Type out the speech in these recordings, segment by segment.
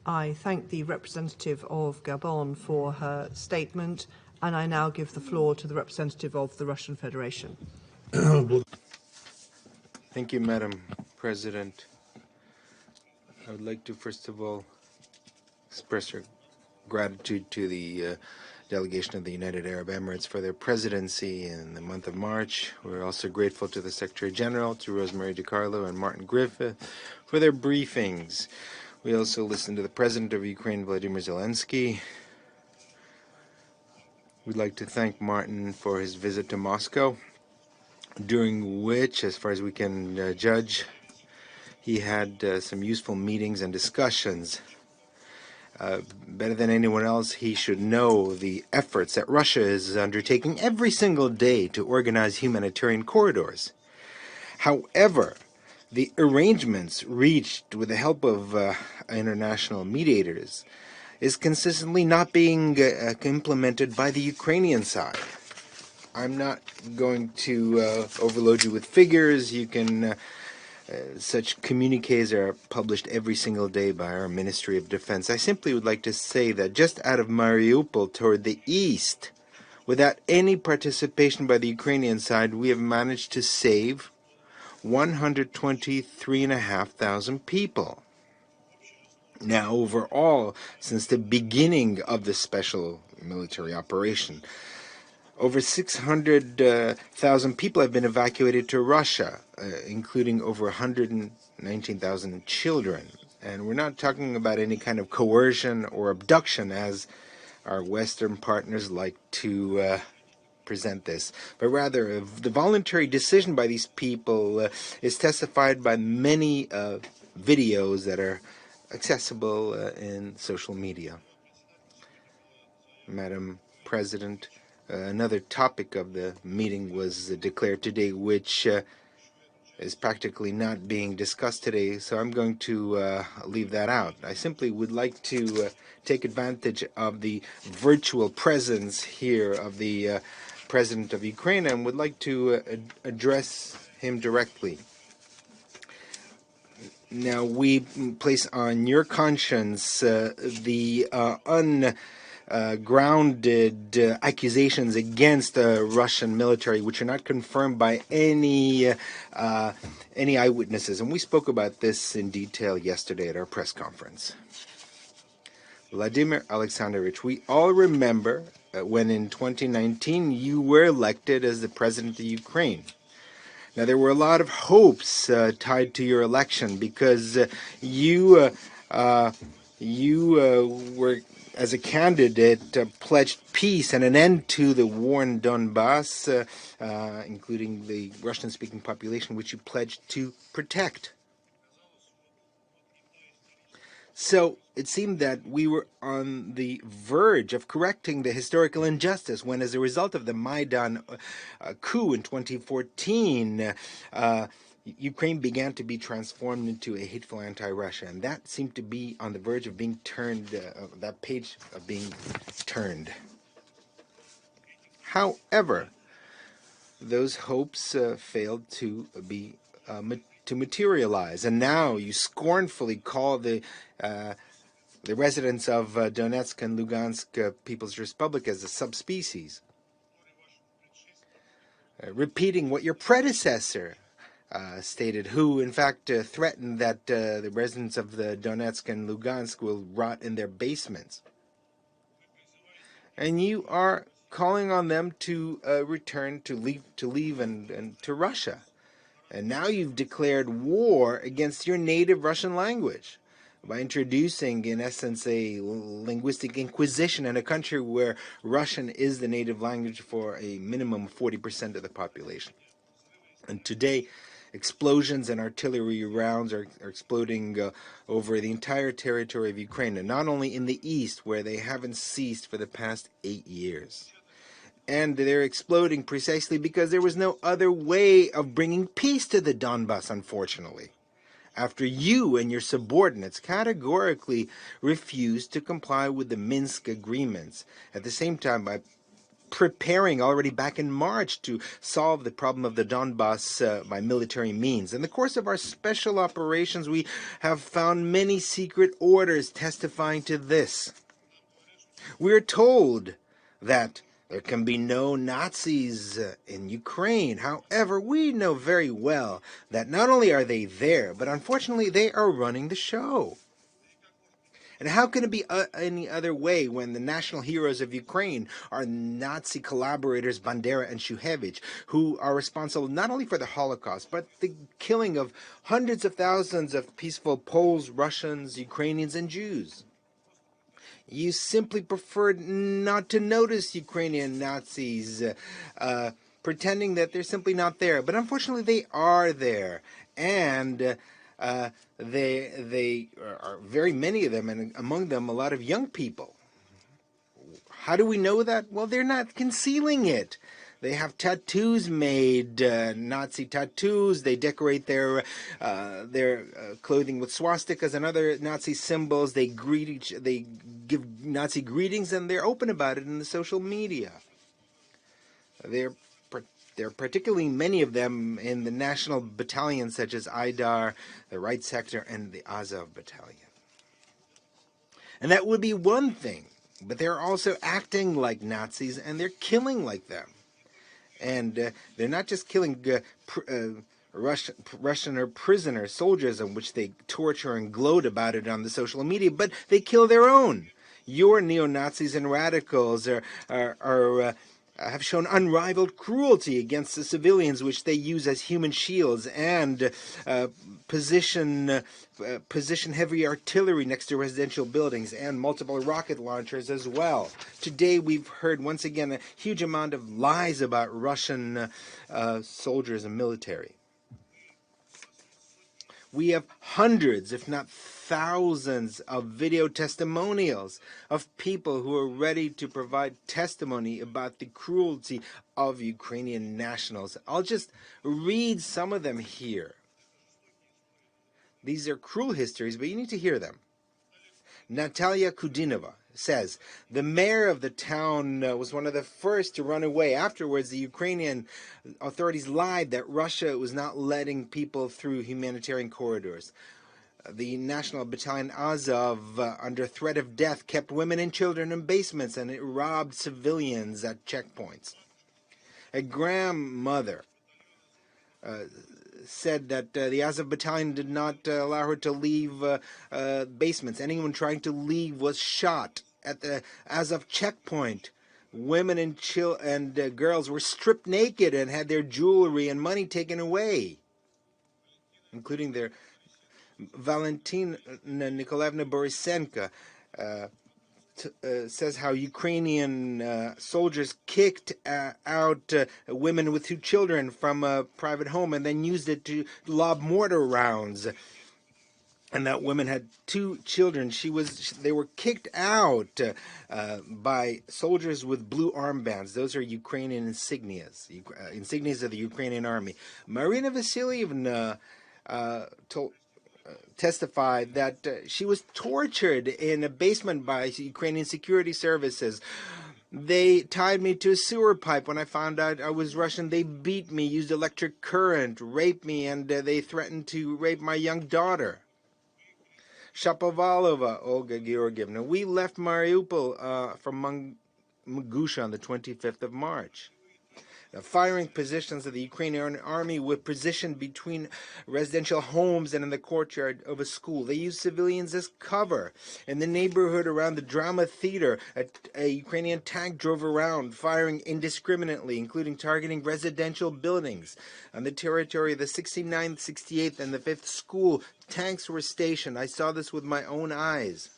I thank the representative of Gabon for her statement, and I now give the floor to the representative of the Russian Federation. Thank you, Madam President. I would like to first of all express our gratitude to the delegation of the United Arab Emirates for their presidency in the month of March. We're also grateful to the Secretary General, to Rosemary DiCarlo and Martin Griffith for their briefings. We also listened to the President of Ukraine, Vladimir Zelensky. We'd like to thank Martin for his visit to Moscow, during which, as far as we can judge, he had some useful meetings and discussions. Better than anyone else, he should know the efforts that Russia is undertaking every single day to organize humanitarian corridors. However, the arrangements reached with the help of international mediators is consistently not being implemented by the Ukrainian side. I'm not going to overload you with figures. You can such communiques are published every single day by our Ministry of Defense. I simply would like to say that just out of Mariupol toward the east, without any participation by the Ukrainian side, we have managed to save 123,500 people. Now, overall, since the beginning of the special military operation, over 600,000 people have been evacuated to Russia, including over 119,000 children. And we're not talking about any kind of coercion or abduction, as our Western partners like to present this, but rather the voluntary decision by these people is testified by many videos that are accessible in social media. Madam President, another topic of the meeting was declared today, which is practically not being discussed today, so I'm going to leave that out. I simply would like to take advantage of the virtual presence here of the President of Ukraine and would like to address him directly. Now, we place on your conscience the ungrounded accusations against the Russian military, which are not confirmed by any eyewitnesses. And we spoke about this in detail yesterday at our press conference. Vladimir Alexandrovich, we all remember when in 2019 you were elected as the President of Ukraine. Now, there were a lot of hopes tied to your election because you were, as a candidate, pledged peace and an end to the war in Donbas, including the Russian-speaking population, which you pledged to protect. So it seemed that we were on the verge of correcting the historical injustice when, as a result of the Maidan coup in 2014, Ukraine began to be transformed into a hateful anti-Russia. And that seemed to be on the verge of being turned, that page of being turned. However, those hopes failed to be to materialize, and now you scornfully call the residents of Donetsk and Lugansk People's Republic as a subspecies, repeating what your predecessor stated, who in fact threatened that the residents of the Donetsk and Lugansk will rot in their basements. And you are calling on them to return, to leave and to Russia. And now you've declared war against your native Russian language by introducing, in essence, a linguistic inquisition in a country where Russian is the native language for a minimum of 40% of the population. And today, explosions and artillery rounds are exploding over the entire territory of Ukraine, and not only in the east, where they haven't ceased for the past 8 years. And they're exploding precisely because there was no other way of bringing peace to the Donbas, unfortunately, after you and your subordinates categorically refused to comply with the Minsk agreements, at the same time by preparing already back in March to solve the problem of the Donbas by military means. In the course of our special operations, we have found many secret orders testifying to this. We are told that there can be no Nazis in Ukraine. However, we know very well that not only are they there, but unfortunately they are running the show. And how can it be any other way when the national heroes of Ukraine are Nazi collaborators Bandera and Shuhevich, who are responsible not only for the Holocaust, but the killing of hundreds of thousands of peaceful Poles, Russians, Ukrainians, and Jews? You simply preferred not to notice Ukrainian Nazis, pretending that they're simply not there. But unfortunately, they are there. And they are very many of them, and among them a lot of young people. How do we know that? Well, they're not concealing it. They have tattoos made, Nazi tattoos. They decorate their clothing with swastikas and other Nazi symbols. They give Nazi greetings, and they're open about it in the social media. There are particularly many of them in the national battalions such as Aidar, the Right Sector, and the Azov Battalion. And that would be one thing, but they're also acting like Nazis, and they're killing like them. And they're not just killing Russian or prisoner soldiers, in which they torture and gloat about it on the social media, but they kill their own. Your neo-Nazis and radicals have shown unrivaled cruelty against the civilians, which they use as human shields, and position heavy artillery next to residential buildings and multiple rocket launchers as well. Today we've heard once again a huge amount of lies about Russian soldiers and military. We have hundreds, if not thousands, of video testimonials of people who are ready to provide testimony about the cruelty of Ukrainian nationals. I'll just read some of them here. These are cruel histories, but you need to hear them. Natalia Kudinova says, the mayor of the town was one of the first to run away. Afterwards, the Ukrainian authorities lied that Russia was not letting people through humanitarian corridors. The National Battalion Azov, under threat of death, kept women and children in basements, and it robbed civilians at checkpoints. A grandmother said that the Azov Battalion did not allow her to leave basements. Anyone trying to leave was shot at the Azov checkpoint. Women and girls were stripped naked and had their jewelry and money taken away, including their Valentina Nikolaevna Borisenko says how Ukrainian soldiers kicked out women with 2 children from a private home and then used it to lob mortar rounds. And that woman had 2 children. They were kicked out by soldiers with blue armbands. Those are Ukrainian insignias, insignias of the Ukrainian army. Marina Vasilyevna testified that she was tortured in a basement by Ukrainian security services. They tied me to a sewer pipe when I found out I was Russian. They beat me, used electric current, raped me, and they threatened to rape my young daughter. Shapovalova Olga Georgievna, we left Mariupol from Mangusha on the 25th of March. Firing positions of the Ukrainian army were positioned between residential homes and in the courtyard of a school. They used civilians as cover. In the neighborhood around the drama theater, a Ukrainian tank drove around, firing indiscriminately, including targeting residential buildings. On the territory of the 69th, 68th, and the 5th school, tanks were stationed. I saw this with my own eyes.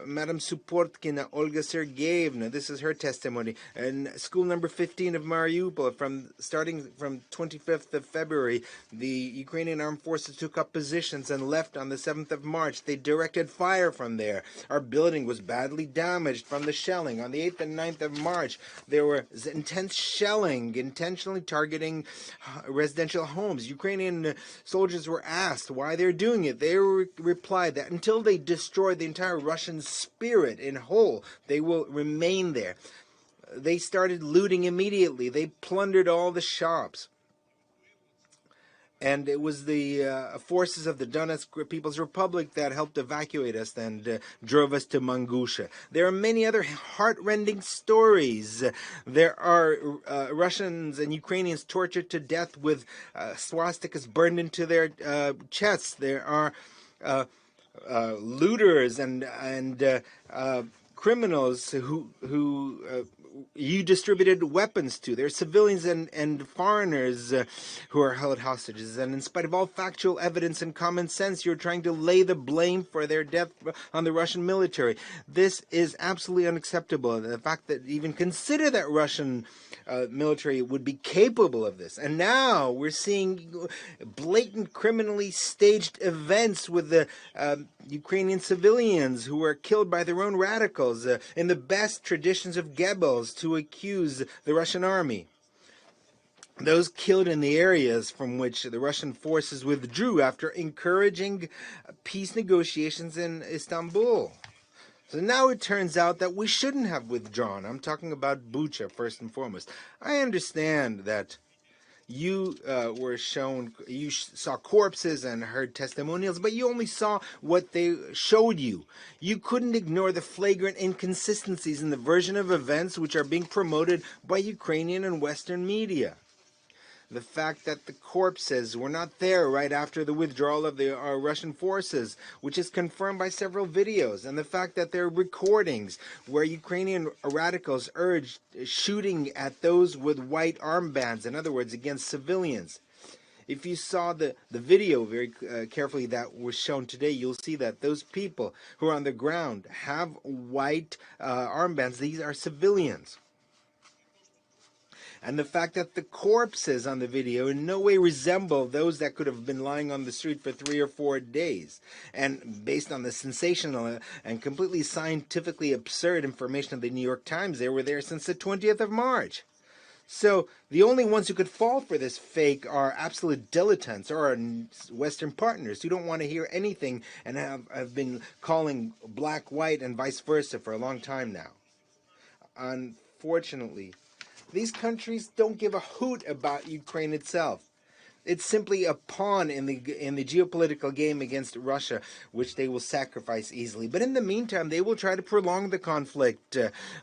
Madam Suportkina Olga Sergeyevna, this is her testimony. In school number 15 of Mariupol, starting from 25th of February, the Ukrainian armed forces took up positions and left on the 7th of March. They directed fire from there. Our building was badly damaged from the shelling. On the 8th and 9th of March, there was intense shelling, intentionally targeting residential homes. Ukrainian soldiers were asked why they're doing it. They replied that until they destroy the entire Russian spirit in whole, they will remain there. they started looting immediately. They plundered all the shops. And it was the forces of the Donetsk People's Republic that helped evacuate us and drove us to Mangusha. There are many other heart-rending stories. There are Russians and Ukrainians tortured to death with swastikas burned into their chests. There are looters and criminals who you distributed weapons to. There are civilians and foreigners who are held hostages. And in spite of all factual evidence and common sense, you're trying to lay the blame for their death on the Russian military. This is absolutely unacceptable. The fact that even consider that Russian military would be capable of this. And now we're seeing blatant criminally staged events with the Ukrainian civilians who were killed by their own radicals in the best traditions of Goebbels to accuse the Russian army. Those killed in the areas from which the Russian forces withdrew after encouraging peace negotiations in Istanbul. So now it turns out that we shouldn't have withdrawn. I'm talking about Bucha first and foremost. I understand that you you saw corpses and heard testimonials, but you only saw what they showed you. You couldn't ignore the flagrant inconsistencies in the version of events which are being promoted by Ukrainian and Western media. The fact that the corpses were not there right after the withdrawal of the Russian forces, which is confirmed by several videos, and the fact that there are recordings where Ukrainian radicals urged shooting at those with white armbands, in other words, against civilians. If you saw the video very carefully that was shown today, you'll see that those people who are on the ground have white armbands. These are civilians. And the fact that the corpses on the video in no way resemble those that could have been lying on the street for 3 or 4 days. And based on the sensational and completely scientifically absurd information of the New York Times, they were there since the 20th of March. So the only ones who could fall for this fake are absolute dilettantes or our Western partners who don't want to hear anything and have been calling black white and vice versa for a long time now. Unfortunately, these countries don't give a hoot about Ukraine itself. It's simply a pawn in the geopolitical game against Russia, which they will sacrifice easily. But in the meantime, they will try to prolong the conflict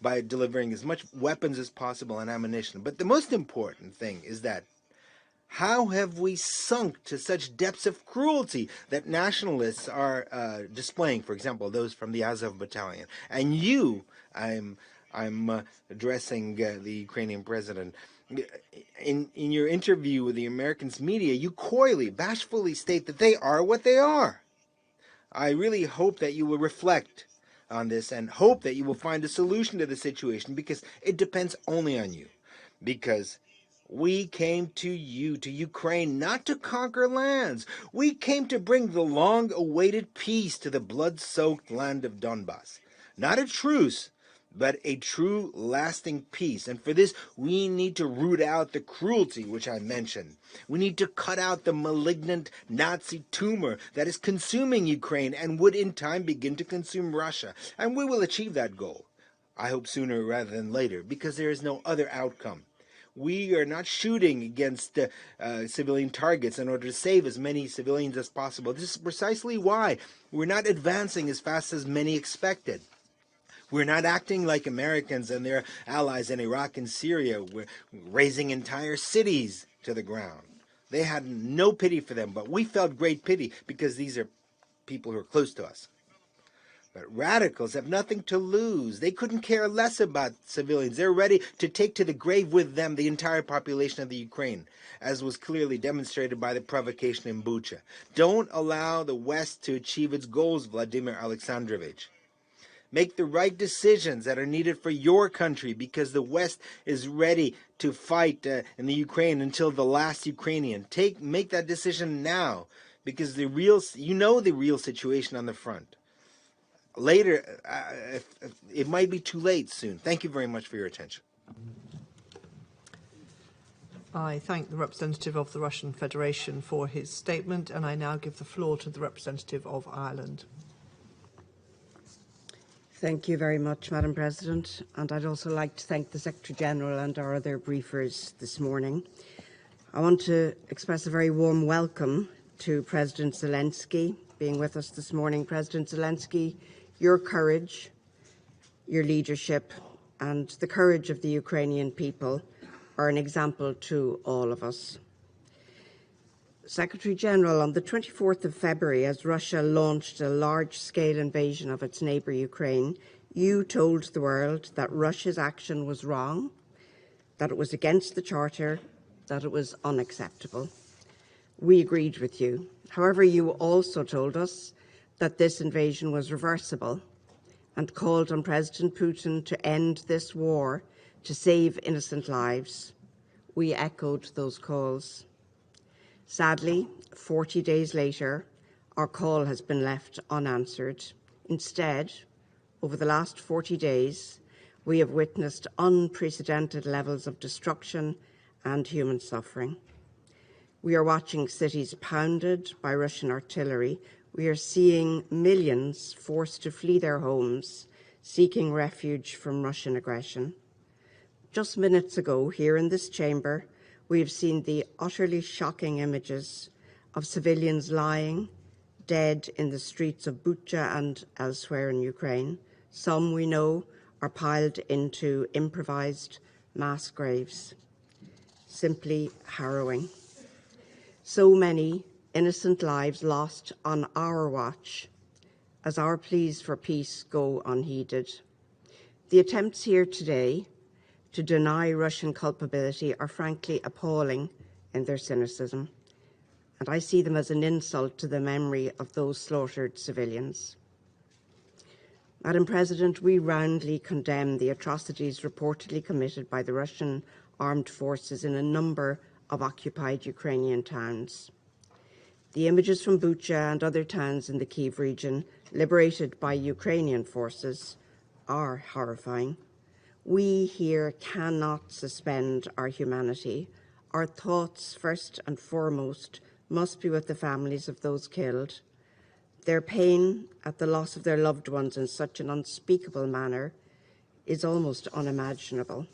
by delivering as much weapons as possible and ammunition. But the most important thing is that how have we sunk to such depths of cruelty that nationalists are displaying, for example, those from the Azov battalion? And you, I'm addressing the Ukrainian president. In your interview with the Americans media, you coyly, bashfully state that they are what they are. I really hope that you will reflect on this and hope that you will find a solution to the situation, because it depends only on you. Because we came to you, to Ukraine, not to conquer lands. We came to bring the long-awaited peace to the blood-soaked land of Donbas. Not a truce, but a true, lasting peace. And for this, we need to root out the cruelty which I mentioned. We need to cut out the malignant Nazi tumor that is consuming Ukraine and would in time begin to consume Russia. And we will achieve that goal. I hope sooner rather than later, because there is no other outcome. We are not shooting against civilian targets in order to save as many civilians as possible. This is precisely why we're not advancing as fast as many expected. We're not acting like Americans and their allies in Iraq and Syria. We're razing entire cities to the ground. They had no pity for them, but we felt great pity because these are people who are close to us. But radicals have nothing to lose. They couldn't care less about civilians. They're ready to take to the grave with them the entire population of the Ukraine, as was clearly demonstrated by the provocation in Bucha. Don't allow the West to achieve its goals, Vladimir Alexandrovich. Make the right decisions that are needed for your country, because the West is ready to fight in the Ukraine until the last Ukrainian. Make that decision now, because the real situation on the front. Later, it might be too late soon. Thank you very much for your attention. I thank the representative of the Russian Federation for his statement, and I now give the floor to the representative of Ireland. Thank you very much, Madam President. And I'd also like to thank the Secretary-General and our other briefers this morning. I want to express a very warm welcome to President Zelensky being with us this morning. President Zelensky, your courage, your leadership, and the courage of the Ukrainian people are an example to all of us. Secretary-General, on the 24th of February, as Russia launched a large-scale invasion of its neighbour Ukraine, you told the world that Russia's action was wrong, that it was against the Charter, that it was unacceptable. We agreed with you. However, you also told us that this invasion was reversible and called on President Putin to end this war to save innocent lives. We echoed those calls. Sadly, 40 days later, our call has been left unanswered. Instead, over the last 40 days, we have witnessed unprecedented levels of destruction and human suffering. We are watching cities pounded by Russian artillery. We are seeing millions forced to flee their homes, seeking refuge from Russian aggression. Just minutes ago, here in this chamber, we have seen the utterly shocking images of civilians lying dead in the streets of Bucha and elsewhere in Ukraine. Some, we know, are piled into improvised mass graves. Simply harrowing. So many innocent lives lost on our watch as our pleas for peace go unheeded. The attempts here today to deny Russian culpability are frankly appalling in their cynicism, and I see them as an insult to the memory of those slaughtered civilians. Madam President, we roundly condemn the atrocities reportedly committed by the Russian armed forces in a number of occupied Ukrainian towns. The images from Bucha and other towns in the Kyiv region liberated by Ukrainian forces are horrifying. We here cannot suspend our humanity. Our thoughts, first and foremost, must be with the families of those killed. Their pain at the loss of their loved ones in such an unspeakable manner is almost unimaginable.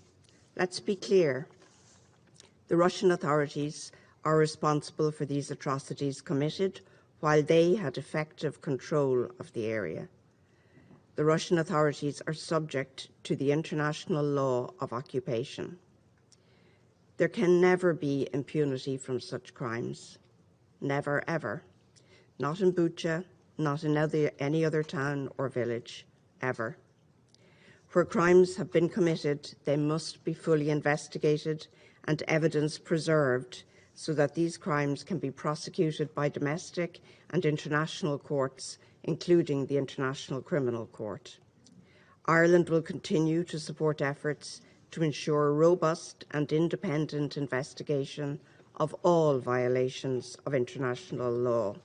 Let's be clear. The Russian authorities are responsible for these atrocities committed while they had effective control of the area. The Russian authorities are subject to the international law of occupation. There can never be impunity from such crimes. Never, ever. Not in Bucha, not in any other town or village, ever. Where crimes have been committed, they must be fully investigated and evidence preserved so that these crimes can be prosecuted by domestic and international courts, including the International Criminal Court. Ireland will continue to support efforts to ensure robust and independent investigation of all violations of international law.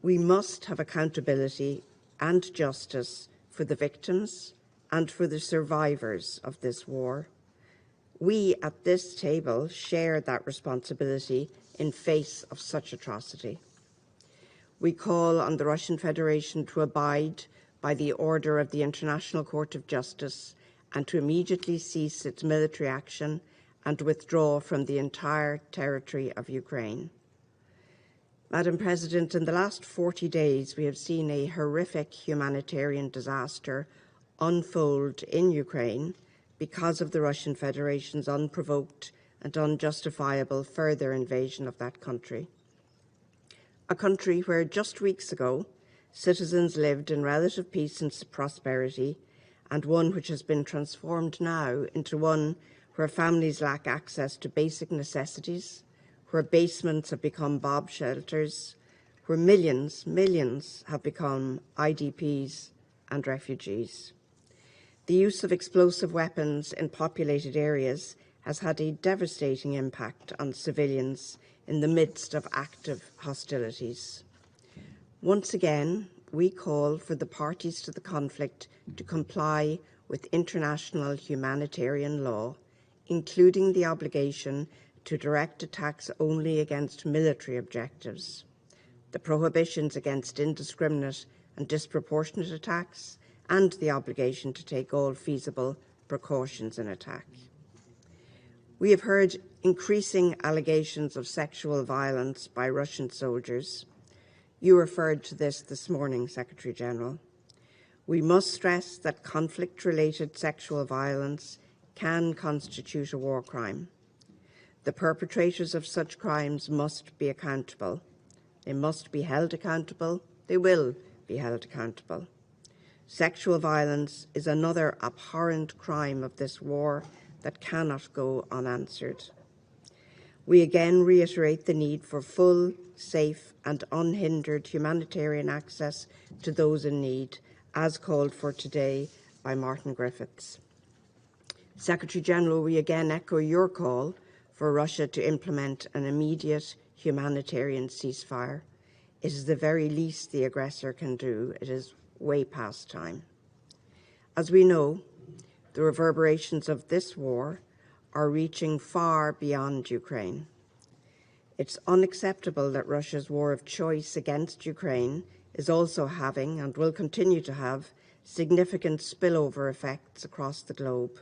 We must have accountability and justice for the victims and for the survivors of this war. We at this table share that responsibility in face of such atrocity. We call on the Russian Federation to abide by the order of the International Court of Justice and to immediately cease its military action and withdraw from the entire territory of Ukraine. Madam President, in the last 40 days, we have seen a horrific humanitarian disaster unfold in Ukraine because of the Russian Federation's unprovoked and unjustifiable further invasion of that country. A country where just weeks ago, citizens lived in relative peace and prosperity, and one which has been transformed now into one where families lack access to basic necessities, where basements have become bomb shelters, where millions have become IDPs and refugees. The use of explosive weapons in populated areas has had a devastating impact on civilians in the midst of active hostilities. Once again, we call for the parties to the conflict to comply with international humanitarian law, including the obligation to direct attacks only against military objectives, the prohibitions against indiscriminate and disproportionate attacks, and the obligation to take all feasible precautions in attack. We have heard increasing allegations of sexual violence by Russian soldiers. You referred to this morning, Secretary-General. We must stress that conflict-related sexual violence can constitute a war crime. The perpetrators of such crimes must be accountable. They must be held accountable. They will be held accountable. Sexual violence is another abhorrent crime of this war that cannot go unanswered. We again reiterate the need for full, safe and unhindered humanitarian access to those in need, as called for today by Martin Griffiths. Secretary-General, we again echo your call for Russia to implement an immediate humanitarian ceasefire. It is the very least the aggressor can do. It is way past time. As we know, the reverberations of this war are reaching far beyond Ukraine. It's unacceptable that Russia's war of choice against Ukraine is also having, and will continue to have, significant spillover effects across the globe.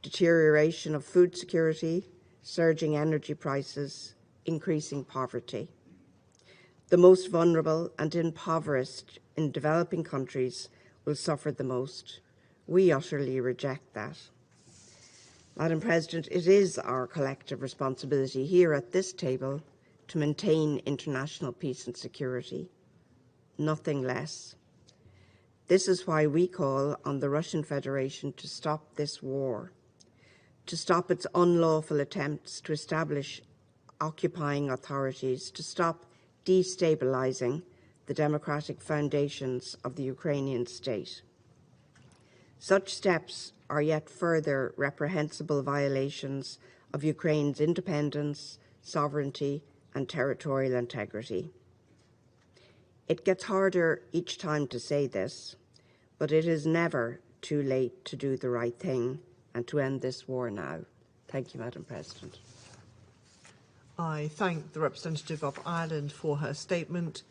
Deterioration of food security, surging energy prices, increasing poverty. The most vulnerable and impoverished in developing countries will suffer the most. We utterly reject that. Madam President, it is our collective responsibility here at this table to maintain international peace and security, nothing less. This is why we call on the Russian Federation to stop this war, to stop its unlawful attempts to establish occupying authorities, to stop destabilising the democratic foundations of the Ukrainian state. Such steps are yet further reprehensible violations of Ukraine's independence, sovereignty and territorial integrity. It gets harder each time to say this, but it is never too late to do the right thing and to end this war now. Thank you, Madam President. I thank the representative of Ireland for her statement.